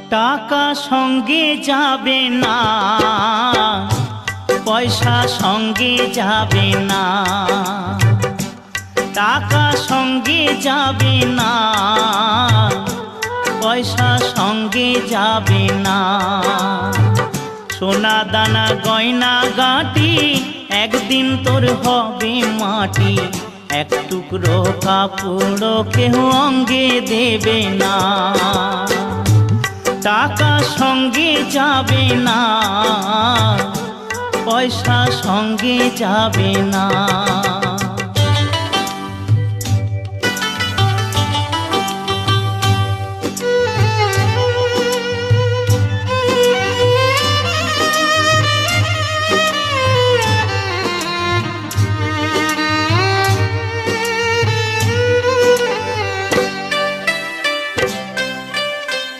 টাকা সঙ্গে যাবে না, পয়সা সঙ্গে যাবে না। টাকা সঙ্গে যাবে না, পয়সা সঙ্গে যাবে না। সোনা দানা গয়না গাঁটি একদিন তোর হবে মাটি। এক টুকরো কাপড় কেহ অঙ্গে দেবে না। টাকা সঙ্গে যাবে না, পয়সা সঙ্গে যাবে না।